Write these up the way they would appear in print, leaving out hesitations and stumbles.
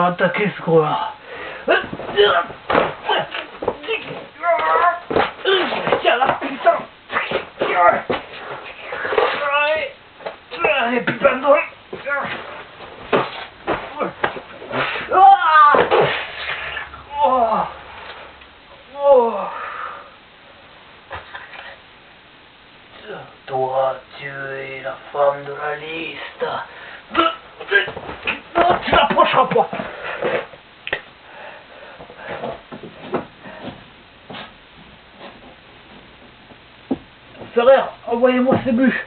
attaquer ce gros-là. Tiens là, putain. Allez, putain de... Toi, tu es la femme de la liste. Non, tu l'approcheras pas. Frère, envoyez-moi ces buts.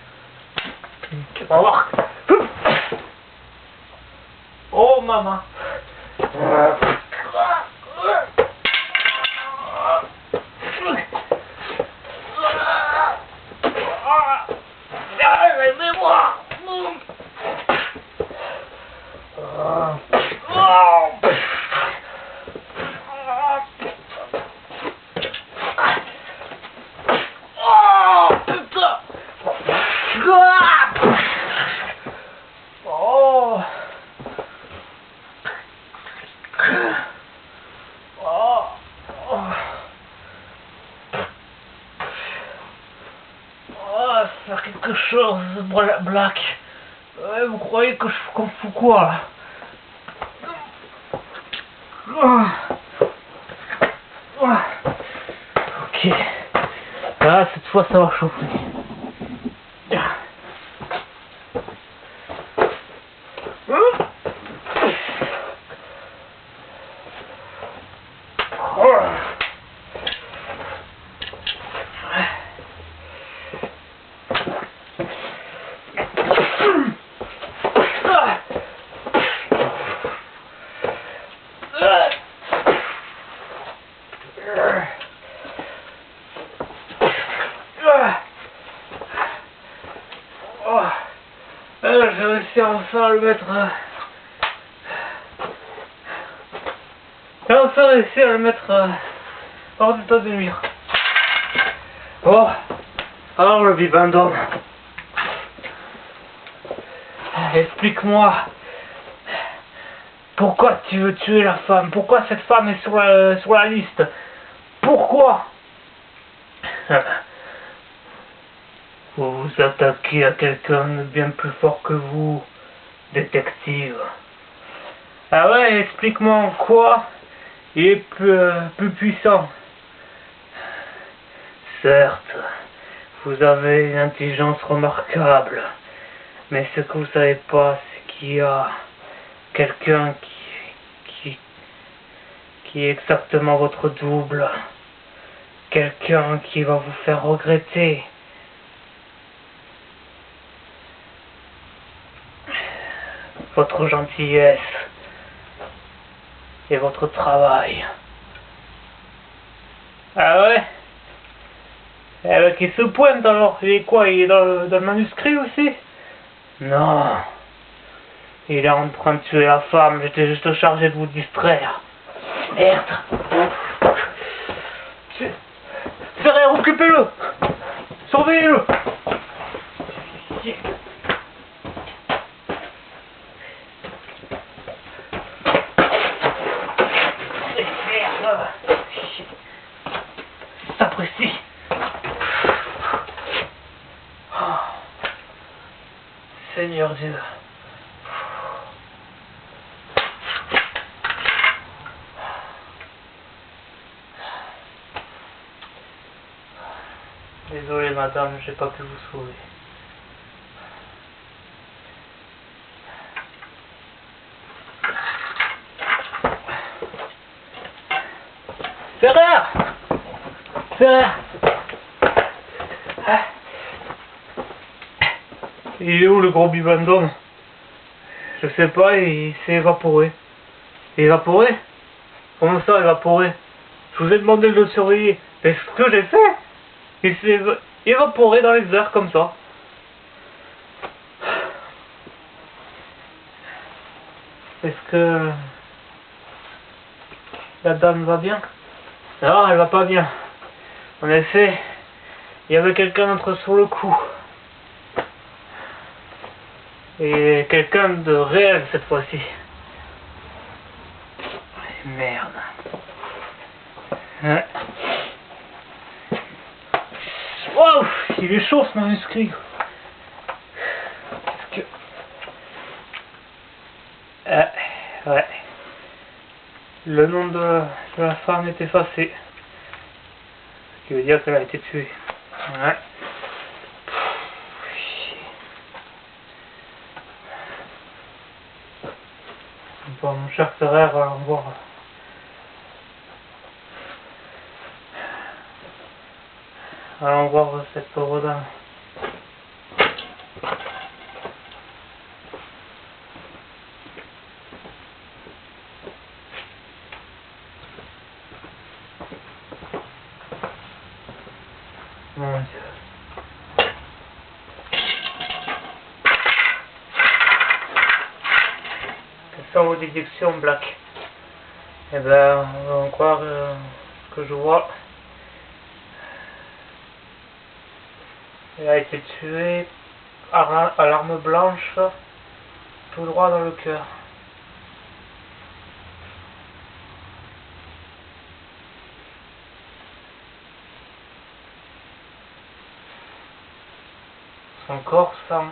Tu vas voir. Oh, maman. Aidez-moi. Faire quelque chose, Black. Ouais, vous croyez que je qu'on fout quoi là? Ok. Là, cette fois, ça va chauffer. J'ai réussi à enfin le mettre. J'ai enfin réussi à le mettre hors d'état de nuire. Bon, alors le bibendum. Explique-moi. Pourquoi tu veux tuer la femme? Pourquoi cette femme est sur la liste? Pourquoi? Vous vous attaquez à quelqu'un de bien plus fort que vous, détective. Ah ouais, explique-moi en quoi il est plus puissant. Certes, vous avez une intelligence remarquable, mais ce que vous savez pas, c'est qu'il y a quelqu'un qui est exactement votre double. Quelqu'un qui va vous faire regretter. Votre gentillesse et votre travail. Ah ouais? Eh ben, qui se pointe alors? Il est quoi? Il est dans le manuscrit aussi? Non. Il est en train de tuer la femme. J'étais juste chargé de vous distraire. Merde. Frère, occupez-le. Surveillez-le. S'apprécie. Seigneur Dieu. Désolé madame, j'ai pas pu vous sauver. Ferrer! Ferrer! Il est où le gros bibendum? Je sais pas, il s'est évaporé. Évaporé? Comment ça, évaporé? Je vous ai demandé de le surveiller. Mais ce que j'ai fait, il s'est évaporé dans les airs comme ça. Est-ce que la dame va bien? Non, elle va pas bien. En effet, il y avait quelqu'un d'autre sur le coup. Et quelqu'un de réel cette fois-ci. Merde. Ouais. Wow, il est chaud ce manuscrit. Parce que... ouais. Le nom de la femme est effacé. Ce qui veut dire qu'elle a été tuée. Ouais. Bon, mon cher Ferrer, allons voir. Allons voir cette pauvre dame. Mon Dieu. Quelles sont vos déductions, Black? Eh ben, on va croire que je vois. Elle a été tuée à l'arme blanche, tout droit dans le cœur. Son corps sans...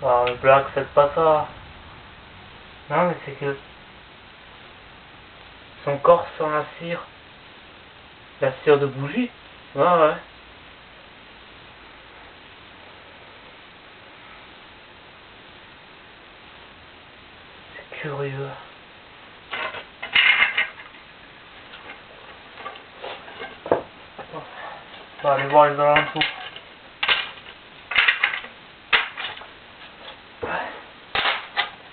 Ah, le Black, faites pas ça. Non, mais c'est que... Son corps sans la cire. La cire de bougie. Ouais, ouais. C'est curieux. On va aller voir les alentours.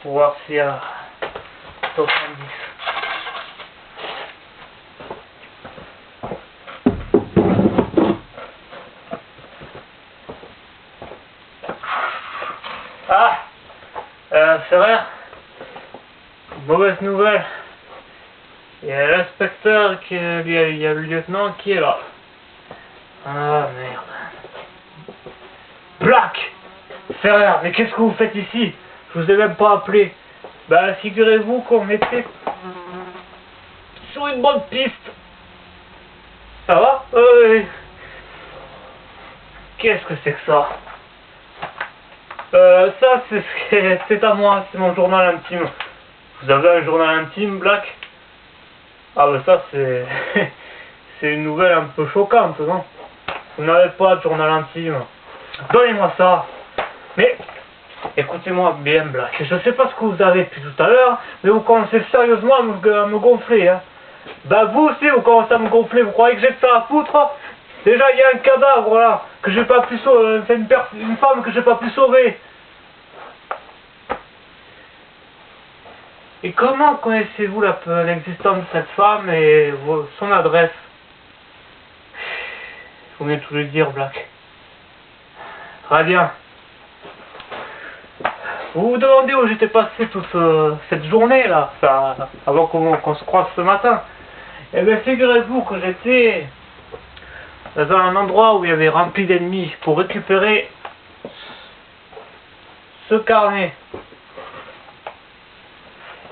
Pour voir s'il y a d'autres indices. Ah, c'est vrai. Mauvaise nouvelle. Il y a l'inspecteur, il y a le lieutenant qui est là. Ah merde. Black! Ferrer, mais qu'est-ce que vous faites ici? Je vous ai même pas appelé. Bah figurez-vous qu'on était sur une bonne piste. Ça va? Oui. Qu'est-ce que c'est que ça? Ça c'est à moi, c'est mon journal intime. Vous avez un journal intime, Black? Ah bah ça c'est... c'est une nouvelle un peu choquante, non? Vous n'avez pas de journal intime. Donnez-moi ça. Mais, écoutez-moi bien, Black. Je sais pas ce que vous avez depuis tout à l'heure, mais vous commencez sérieusement à me gonfler, hein. Bah vous aussi, vous commencez à me gonfler. Vous croyez que j'ai que ça à foutre? Déjà, il y a un cadavre, là, que j'ai pas pu sauver. C'est une femme que j'ai pas pu sauver. Et comment connaissez-vous l'existence de cette femme et son adresse? Vous venez de tout le dire, Black. Très bien. Vous vous demandez où j'étais passé toute cette journée là, avant qu'on se croise ce matin. Eh bien figurez-vous que j'étais dans un endroit où il y avait rempli d'ennemis pour récupérer ce carnet.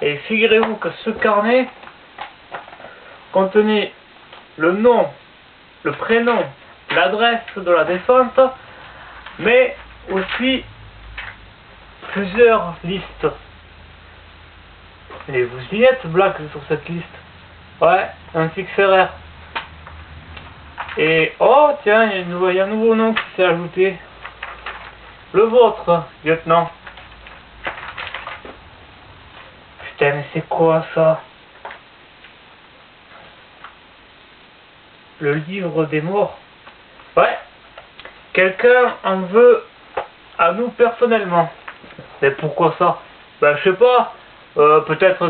Et figurez-vous que ce carnet contenait le nom, le prénom, l'adresse de la défunte, mais aussi plusieurs listes. Et vous y êtes, Black, sur cette liste? Ouais, ainsi que Ferrer. Et oh tiens, il y a un nouveau nom qui s'est ajouté. Le vôtre, lieutenant. Putain, mais c'est quoi ça? Le livre des morts. Ouais. Quelqu'un en veut à nous personnellement. Mais pourquoi ça? Ben je sais pas. Peut-être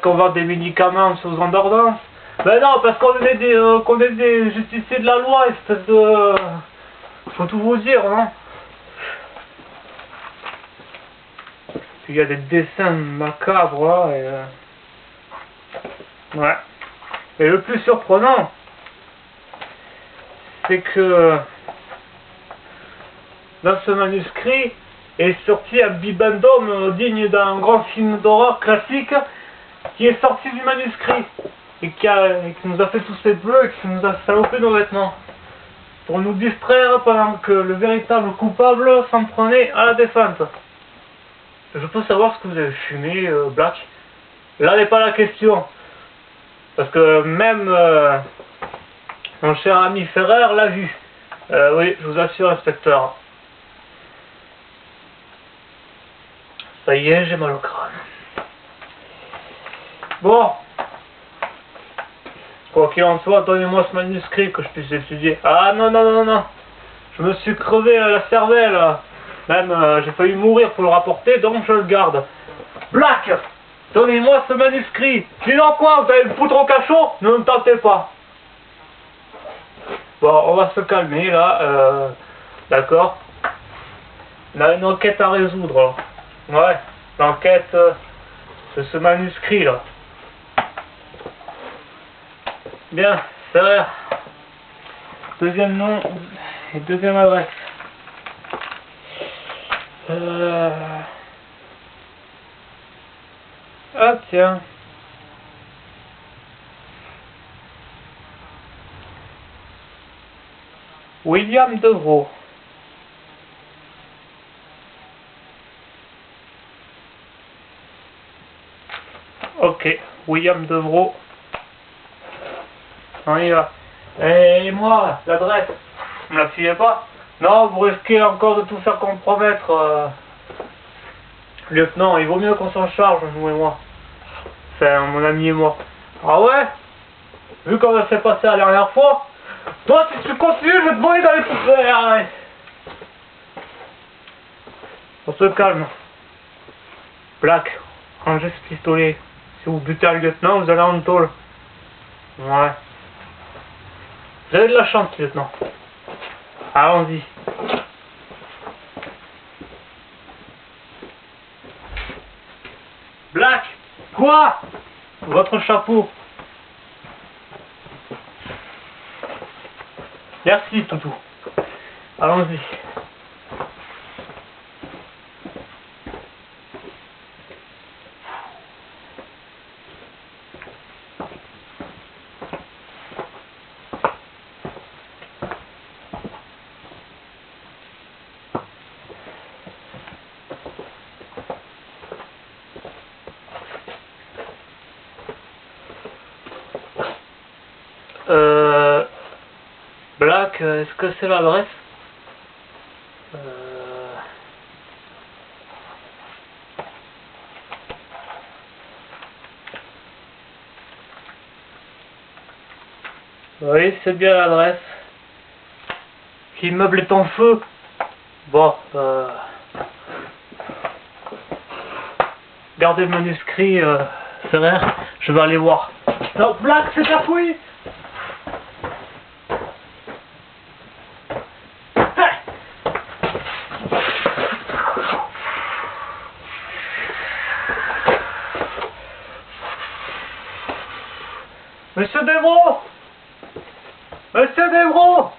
qu'on vend des médicaments sous ordonnance. Ben non, parce qu'on est des justiciers de la loi, espèce de... Faut tout vous dire, non? Puis il y a des dessins macabres, là, et... Ouais. Et le plus surprenant, c'est que... dans ce manuscrit est sorti un bibendum digne d'un grand film d'horreur classique qui est sorti du manuscrit et qui nous a fait tous ces bleus et qui nous a salopé nos vêtements pour nous distraire pendant que le véritable coupable s'en prenait à la défense. Je peux savoir ce que vous avez fumé, Black? Là n'est pas la question. Parce que même mon cher ami Ferrer l'a vu. Oui, je vous assure, inspecteur. Ça y est, j'ai mal au crâne. Bon. Quoi qu'il en soit, donnez-moi ce manuscrit que je puisse étudier. Ah non, non, non, non. Je me suis crevé la cervelle. Même, j'ai failli mourir pour le rapporter, donc je le garde. Black! Donnez-moi ce manuscrit. Sinon quoi, vous allez me foutre au cachot? Ne me tentez pas. Bon, on va se calmer là. D'accord. On a une enquête à résoudre. Ouais, l'enquête de ce manuscrit là. Bien, c'est vrai. Deuxième nom et deuxième adresse. Ah tiens. William Devaux. Ok, William Devaux. On y va. Et moi, l'adresse, vous me la filez pas? Non, vous risquez encore de tout faire compromettre. Lieutenant, il vaut mieux qu'on s'en charge, nous et moi. Enfin, mon ami et moi. Ah ouais? Vu comme ça s'est passé la dernière fois, toi, si tu continues, je vais te voler dans les poussières. On se calme. Black, rangez ce pistolet. Si vous butez le lieutenant, vous allez en tôle. Ouais. Vous avez de la chance, lieutenant. Allons-y. Black! Quoi? Votre chapeau. Merci, toutou. Allons-y. Black, est-ce que c'est l'adresse? Oui, c'est bien l'adresse. L'immeuble est en feu. Bon, gardez le manuscrit, Ferrer, je vais aller voir. Non, Black, c'est ta fouille. Monsieur Devaux! Monsieur Devaux!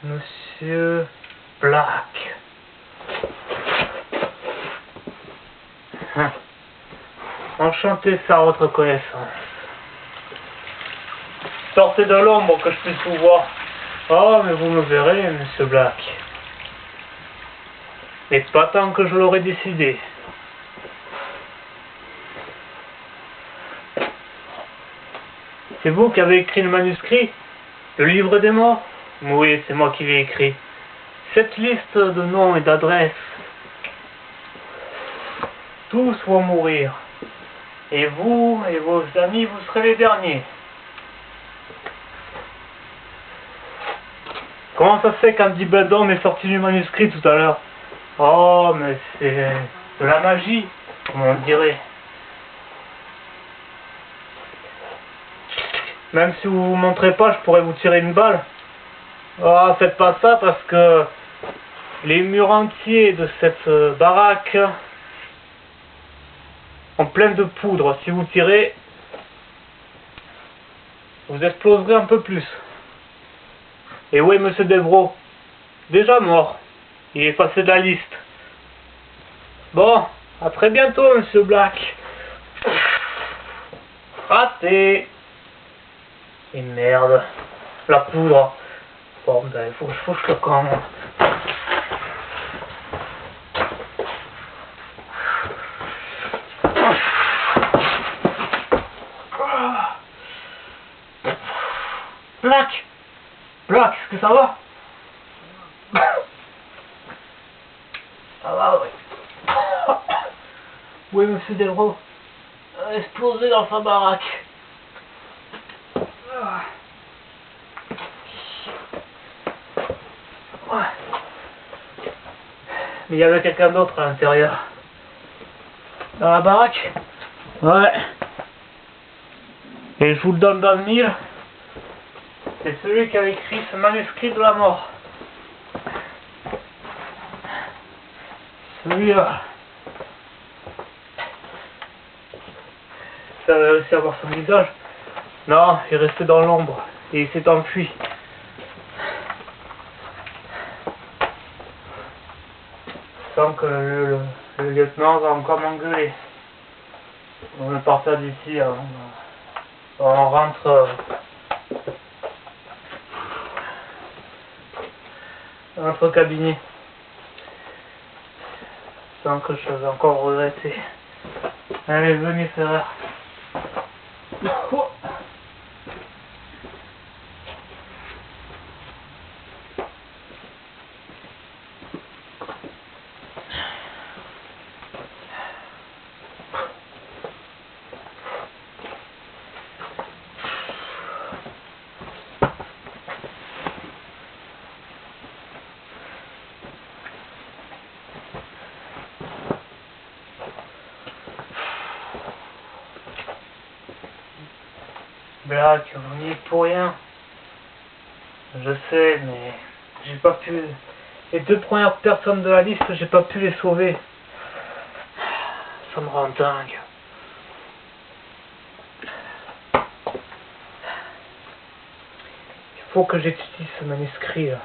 Monsieur Black. Enchanté de faire votre connaissance. Sortez de l'ombre que je puisse vous voir. Oh, mais vous me verrez, monsieur Black. Mais pas tant que je l'aurais décidé. C'est vous qui avez écrit le manuscrit? Le livre des morts? Oui, c'est moi qui l'ai écrit. Cette liste de noms et d'adresses. Tous vont mourir. Et vous et vos amis, vous serez les derniers. Comment ça se fait qu'Andy Beldon est sorti du manuscrit tout à l'heure? Oh, mais c'est de la magie, comme on dirait. Même si vous vous montrez pas, je pourrais vous tirer une balle. Ah, faites pas ça parce que les murs entiers de cette baraque sont pleins de poudre. Si vous tirez, vous exploserez un peu plus. Et oui, monsieur Devro, déjà mort. Il est passé de la liste. Bon, à très bientôt, monsieur Black. Raté. Et merde. La poudre. Bon, ben, il faut que je fouche le camp. Black. Black, est-ce que ça va? Ça va, oui. Oui, monsieur Delro a explosé dans sa baraque. Mais il y avait quelqu'un d'autre à l'intérieur. Dans la baraque? Ouais. Et je vous le donne dans le mille. C'est celui qui a écrit ce manuscrit de la mort. Celui-là. Ça avait réussi à voir son visage. Non, il est resté dans l'ombre. Et il s'est enfui. Sans que le lieutenant va encore m'engueuler. On va partir d'ici. On rentre dans notre cabinet. Sans que je vais encore regretter. Allez, venez Ferrer. Black, vous n'y êtes pour rien. Je sais, mais j'ai pas pu. Les deux premières personnes de la liste, j'ai pas pu les sauver. Ça me rend dingue. Il faut que j'étudie ce manuscrit là.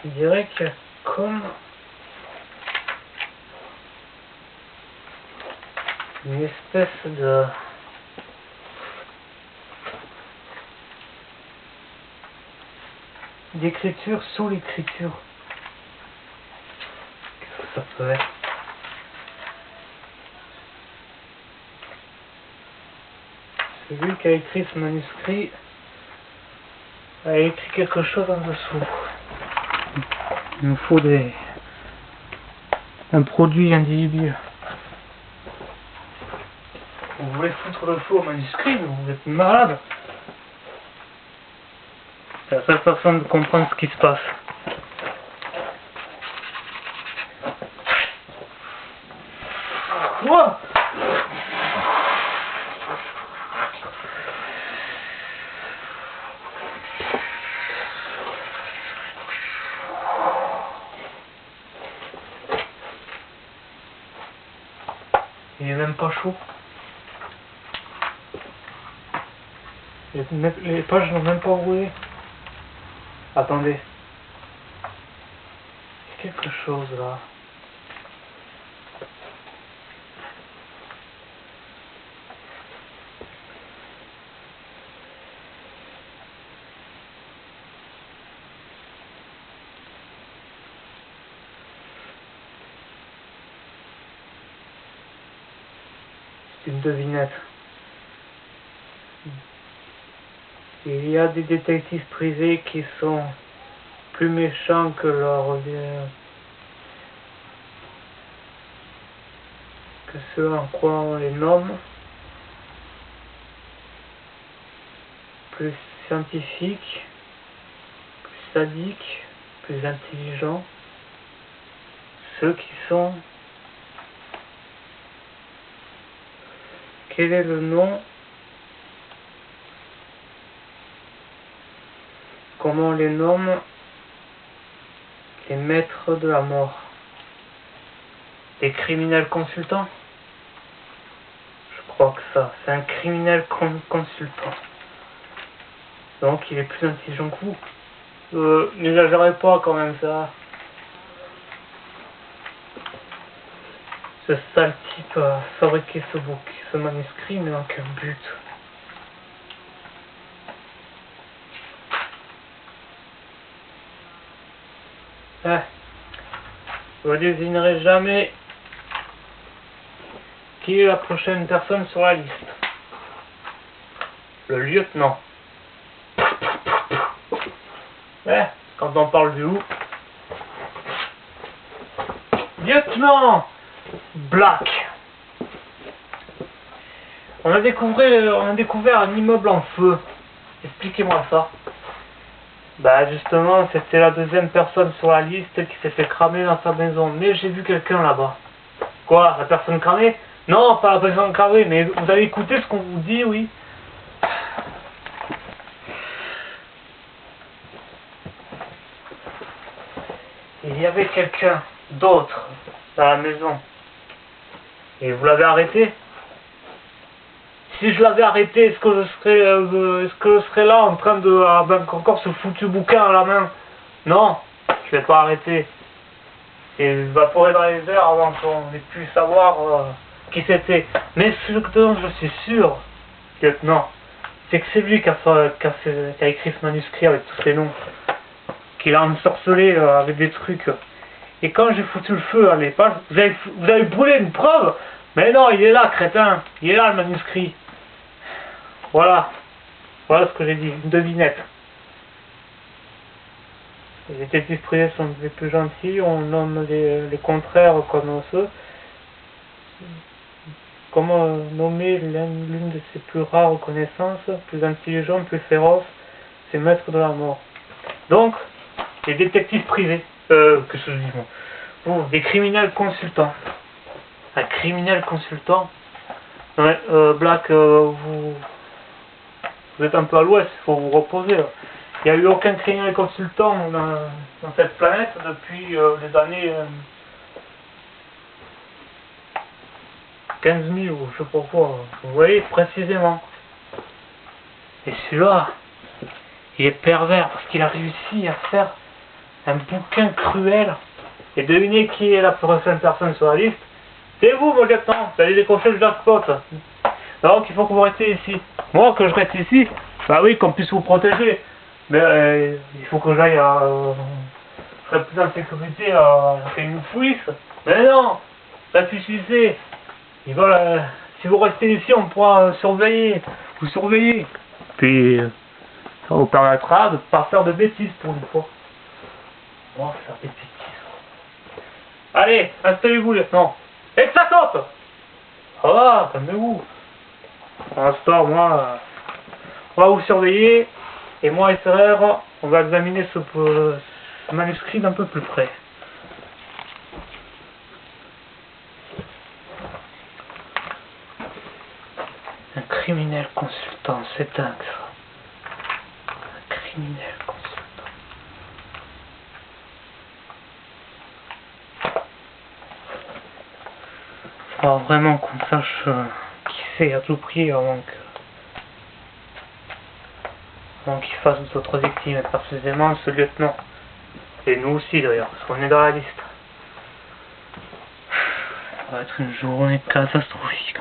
Je dirais qu'il y a comme une espèce de d'écriture sous l'écriture. Qu'est-ce que ça peut être? Celui qui a écrit ce manuscrit a écrit quelque chose en dessous. Il nous faut un produit individuel. Vous voulez foutre le feu au manuscrit, mais vous êtes malade. C'est la seule façon de comprendre ce qui se passe. Wow. Il est même pas chaud. Les pages n'ont même pas roulé. Attendez. Il y a quelque chose là. C'est une devinette. Il y a des détectives privés qui sont plus méchants que que ceux en quoi on les nomme, plus scientifiques, plus sadiques, plus intelligents, ceux qui sont... Quel est le nom? Comment on les nomme? Les maîtres de la mort. Les criminels consultants? Je crois que ça, c'est un criminel consultant. Donc il est plus intelligent que vous. N'exagérez pas quand même ça. Ce sale type a fabriqué ce manuscrit, mais dans quel but? Vous ne désignerez jamais qui est la prochaine personne sur la liste. Le lieutenant. Quand on parle du loup. Lieutenant Black. On a découvert un immeuble en feu. Expliquez-moi ça. Bah justement, c'était la deuxième personne sur la liste qui s'est fait cramer dans sa maison. Mais j'ai vu quelqu'un là-bas. Quoi? La personne cramée? Non, pas la personne cramée, mais vous avez écouté ce qu'on vous dit, oui? Il y avait quelqu'un d'autre dans la maison. Et vous l'avez arrêté? Si je l'avais arrêté, est-ce que je serais là en train de avec encore ce foutu bouquin à la main? Non, je l'ai pas arrêté. Et il évaporait dans les airs avant qu'on ait pu savoir qui c'était. Mais ce dont je suis sûr, lieutenant, c'est que c'est lui qui a écrit ce manuscrit avec tous ces noms. Qu'il a ensorcelé avec des trucs. Et quand j'ai foutu le feu à les pages, vous avez brûlé une preuve? Mais non, il est là, crétin. Il est là, le manuscrit. Voilà. Voilà ce que j'ai dit. Une devinette. Les détectives privés sont les plus gentils. On nomme les contraires comme ceux. Comment nommer l'une de ses plus rares connaissances, plus intelligent, plus féroce, c'est maître de la mort. Donc, les détectives privés. Que je dis moi. Oh, des criminels consultants. Un criminel consultant. Ouais, Black, vous êtes un peu à l'ouest, il faut vous reposer. Là. Il n'y a eu aucun criminel consultant dans cette planète depuis les années 15 000 ou je sais pas quoi. Vous voyez précisément. Et celui-là, il est pervers parce qu'il a réussi à faire un bouquin cruel. Et devinez qui est la prochaine personne sur la liste? C'est vous, mon lieutenant. Vous allez décrocher le jackpot. Donc il faut que vous restiez ici. Moi, que je reste ici? Bah oui, qu'on puisse vous protéger. Mais il faut que j'aille à... je serai plus en sécurité à une fouisse. Mais non, réfléchissez. Et voilà, si vous restez ici, on pourra surveiller. Vous surveiller. Puis ça vous permettra de ne pas faire de bêtises pour une fois. On va faire des bêtises. Allez, installez-vous, lieutenant. Et que ça saute! Ah, calmez-vous. Pour l'instant, moi, on va vous surveiller. Et moi et Ferrer, on va examiner ce manuscrit d'un peu plus près. Un criminel consultant, c'est dingue ça. Un criminel consultant. Alors vraiment qu'on sache qui c'est à tout prix avant qu'il fasse d'autres victimes, et précisément ce lieutenant. Et nous aussi d'ailleurs, parce qu'on est dans la liste. Ça va être une journée catastrophique.